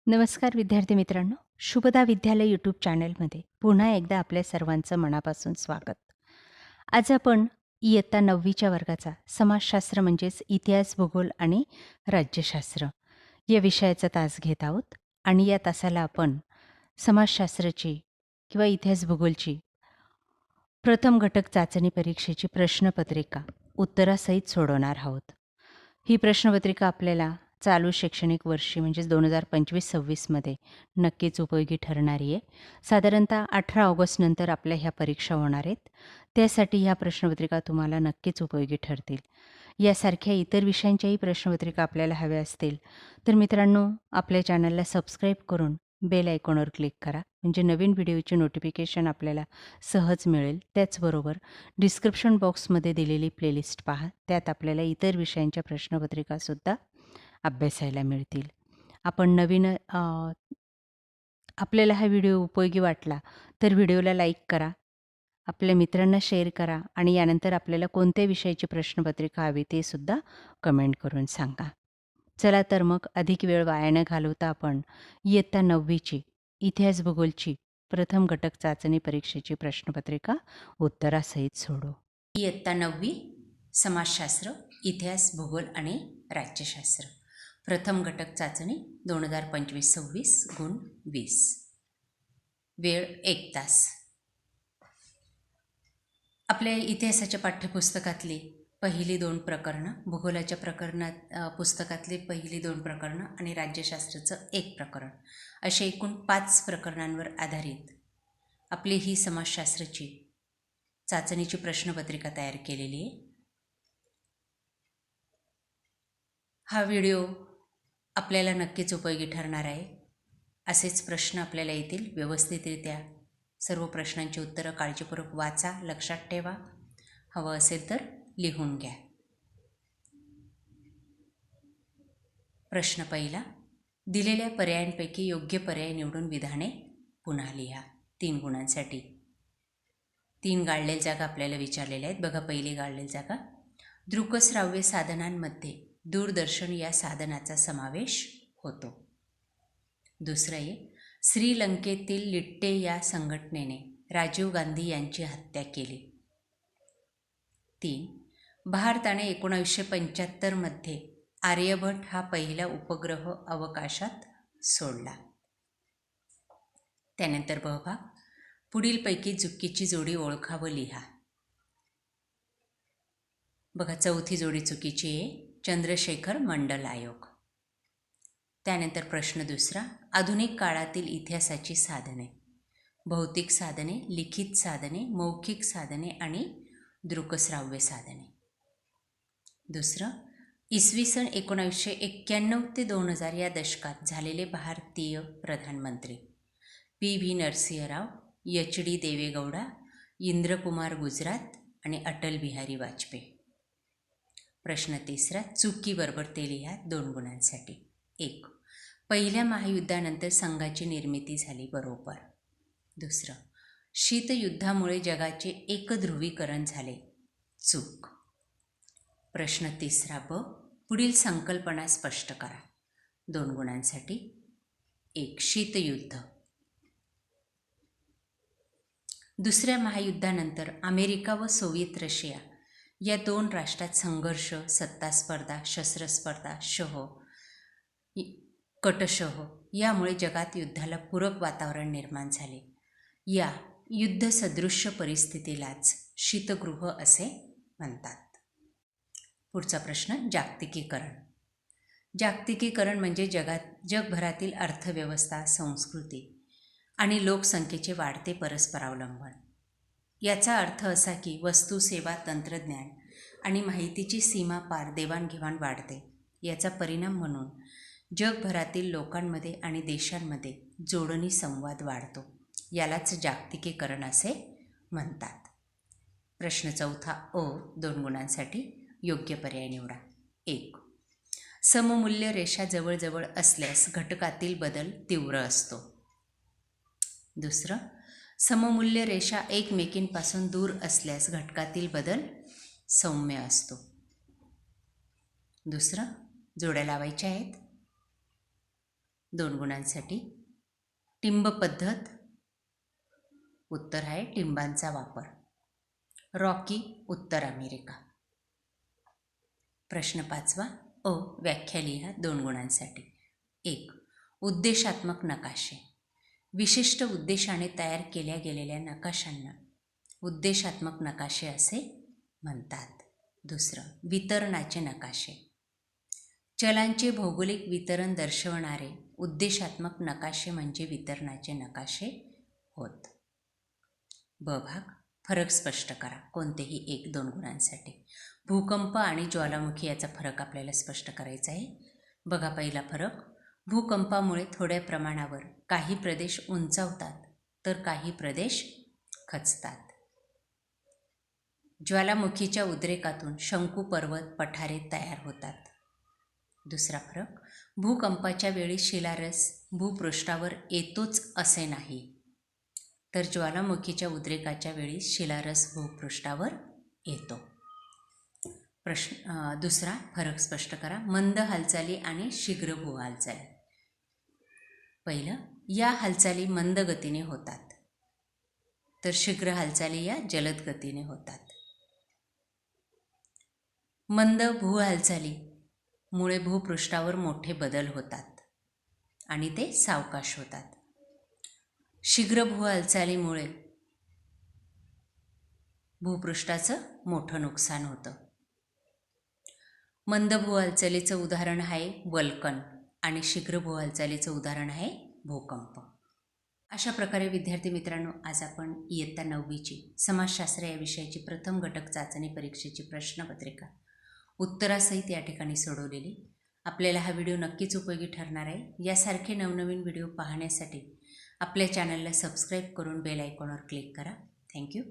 नमस्कार विद्यार्थी मित्रांनो, शुभदा विद्यालय यूट्यूब चॅनलमध्ये पुन्हा एकदा आपल्या सर्वांचं मनापासून स्वागत. आज आपण इयत्ता 9वीच्या वर्गाचा समाजशास्त्र म्हणजेच इतिहास, भूगोल आणि राज्यशास्त्र या विषयाचा तास घेत आहोत आणि या तासाला आपण समाजशास्त्राची किंवा इतिहास, भूगोलची प्रथम घटक चाचणी परीक्षेची प्रश्नपत्रिका उत्तरासहित सोडवणार आहोत. ही प्रश्नपत्रिका आपल्याला चालू शैक्षणिक वर्षी म्हणजेच 2025-26मध्ये नक्कीच उपयोगी ठरणारी आहे. साधारणतः 18 ऑगस्टनंतर आपल्या ह्या परीक्षा होणार आहेत. त्यासाठी ह्या प्रश्नपत्रिका तुम्हाला नक्कीच उपयोगी ठरतील. यासारख्या इतर विषयांच्याही प्रश्नपत्रिका आपल्याला हव्या असतील तर मित्रांनो, आपल्या चॅनलला सबस्क्राईब करून बेल आयकॉनवर क्लिक करा, म्हणजे नवीन व्हिडिओची नोटिफिकेशन आपल्याला सहज मिळेल. त्याचबरोबर डिस्क्रिप्शन बॉक्समध्ये दिलेली प्लेलिस्ट पहा, त्यात आपल्याला इतर विषयांच्या प्रश्नपत्रिकासुद्धा अभ्यासायला मिळतील. आपण आपल्याला हा व्हिडिओ उपयोगी वाटला तर व्हिडिओला लाईक करा, आपल्या मित्रांना शेअर करा आणि यानंतर आपल्याला कोणत्या विषयाची प्रश्नपत्रिका हवी ते सुद्धा कमेंट करून सांगा. चला तर मग अधिक वेळ वाया न घालवता आपण इयत्ता 9वीची इतिहास, भूगोलची प्रथम घटक चाचणी परीक्षेची प्रश्नपत्रिका उत्तरासहित सोडवू. इयत्ता 9वी समाजशास्त्र, इतिहास, भूगोल आणि राज्यशास्त्र प्रथम घटक चाचणी 2025-26 गुण 20. वेळ 1 तास. आपल्या इतिहासाच्या पाठ्यपुस्तकातली पहिली 2 प्रकरणं, भूगोलाच्या पुस्तकातली पहिली 2 प्रकरणं आणि राज्यशास्त्राचं 1 प्रकरण असे एकूण 5 प्रकरणांवर आधारित आपली ही समाजशास्त्राची चाचणीची प्रश्नपत्रिका तयार केलेली आहे. हा व्हिडिओ आपल्याला नक्कीच उपयोगी ठरणार आहे. असेच प्रश्न आपल्याला येतील. व्यवस्थितरित्या सर्व प्रश्नांची उत्तरं काळजीपूर्वक वाचा, लक्षात ठेवा. हवं असेल तर लिहून घ्या. प्रश्न पहिला. दिलेल्या पर्यायांपैकी योग्य पर्याय निवडून विधाने पुन्हा लिहा. 3 गुणांसाठी 3 गाळलेल्या जागा आपल्याला विचारलेल्या आहेत. बघा, पहिली गाळलेली जागा. दृकश्राव्य साधनांमध्ये दूरदर्शन या साधनाचा समावेश होतो. दुसरं आहे, श्रीलंकेतील लिट्टे या संघटनेने राजीव गांधी यांची हत्या केली. 3. भारताने 1975मध्ये आर्यभट्ट हा पहिला उपग्रह अवकाशात सोडला. त्यानंतर भाग. पुढीलपैकी चुकीची जोडी ओळखा व लिहा. बघा, चौथी जोडी चुकीची आहे. चंद्रशेखर मंडल आयोग. त्यानंतर प्रश्न दुसरा. आधुनिक काळातील इतिहासाची साधने. भौतिक साधने, लिखित साधने, मौखिक साधने आणि दृकश्राव्य साधने. दुसरं. इसवी सन 1991 ते 2000 या दशकात झालेले भारतीय प्रधानमंत्री. PV नरसिंहराव, HD देवेगौडा, इंद्रकुमार गुजरात आणि अटल बिहारी वाजपेयी. प्रश्न तिसरा. चुकीबरोबर ते लिहा 2 गुणांसाठी. 1. पहिल्या महायुद्धानंतर संघाची निर्मिती झाली. बरोबर. दुसरं. शीतयुद्धामुळे जगाचे एकध्रुवीकरण झाले. चूक. प्रश्न तिसरा ब. पुढील संकल्पना स्पष्ट करा. 2 गुणांसाठी. 1. शीतयुद्ध. दुसऱ्या महायुद्धानंतर अमेरिका व सोव्हिएत रशिया या 2 राष्ट्रात संघर्ष, सत्तास्पर्धा, शस्त्रस्पर्धा कटशह यामुळे जगात युद्धाला पूरक वातावरण निर्माण झाले. या युद्धसदृश्य परिस्थितीलाच शीतगृह असे म्हणतात. पुढचा प्रश्न. जागतिकीकरण. जागतिकीकरण म्हणजे जगभरातील अर्थव्यवस्था, संस्कृती आणि लोकसंख्येचे वाढते परस्परावलंबन. याचा अर्थ असा की वस्तू, सेवा, तंत्रज्ञान आणि माहितीची सीमा पार देवाणघेवाण वाढते. याचा परिणाम म्हणून जगभरातील लोकांमध्ये आणि देशांमध्ये जोडणी संवाद वाढतो. यालाच जागतिकीकरण असे म्हणतात. प्रश्न चौथा अ. 2 गुणांसाठी. योग्य पर्याय निवडा. 1. सममूल्य रेषा जवळजवळ असल्यास घटकातील बदल तीव्र असतो. दुसरं. सममूल्य रेषा एकमेकींपासून दूर असल्यास घटकातील बदल सौम्य असतो. दुसरं. जोड्या लावायच्या आहेत. 2 गुणांसाठी. टिंब पद्धत, उत्तर आहे टिंबांचा वापर. रॉकी, उत्तर अमेरिका. प्रश्न 5वा, व्याख्या लिहा 2 गुणांसाठी. 1. उद्देशात्मक नकाशे. विशिष्ट उद्देशाने तयार केल्या गेलेल्या नकाशांना उद्देशात्मक नकाशे असे म्हणतात. 2. वितरणाचे नकाशे. चलांचे भौगोलिक वितरण दर्शवणारे उद्देशात्मक नकाशे म्हणजे वितरणाचे नकाशे होत. ब भाग, फरक स्पष्ट करा. कोणतेही 1-2 गुणांसाठी. भूकंप आणि ज्वालामुखी याचा फरक आपल्याला स्पष्ट करायचा आहे. बघा पहिला फरक. भूकंपामुळे थोड्या प्रमाणावर काही प्रदेश उंचावतात तर काही प्रदेश खचतात. ज्वालामुखीच्या उद्रेकातून शंकू, पर्वत, पठारे तयार होतात. दुसरा फरक. भूकंपाच्या वेळी शिलारस भूपृष्ठावर येतोच असे नाही, तर ज्वालामुखीच्या उद्रेकाच्या वेळी शिलारस भूपृष्ठावर येतो. दुसरा फरक स्पष्ट करा. मंद हालचाली आणि शीघ्र भूहालचाली. पहिलं, या हालचाली मंद गतीने होतात तर शीघ्र हालचाली या जलद गतीने होतात. मंद भूहालचालीमुळे भूपृष्ठावर मोठे बदल होतात आणि ते सावकाश होतात. शीघ्र भूहालचालीमुळे भूपृष्ठाचं मोठं नुकसान होतं. मंद भूहालचालीचं उदाहरण आहे वल्कन आणि शीघ्र भूहालचालीचं उदाहरण आहे भूकंप. अशा प्रकारे विद्यार्थी मित्रांनो, आज आपण इयत्ता 9वीची समाजशास्त्र या विषयाची प्रथम घटक चाचणी परीक्षेची प्रश्नपत्रिका उत्तरासहित या ठिकाणी सोडवलेली. आपल्याला हा व्हिडिओ नक्कीच उपयोगी ठरणार आहे. यासारखे नवनवीन व्हिडिओ पाहण्यासाठी आपल्या चॅनलला सबस्क्राईब करून बेल आयकॉनवर क्लिक करा. थँक्यू.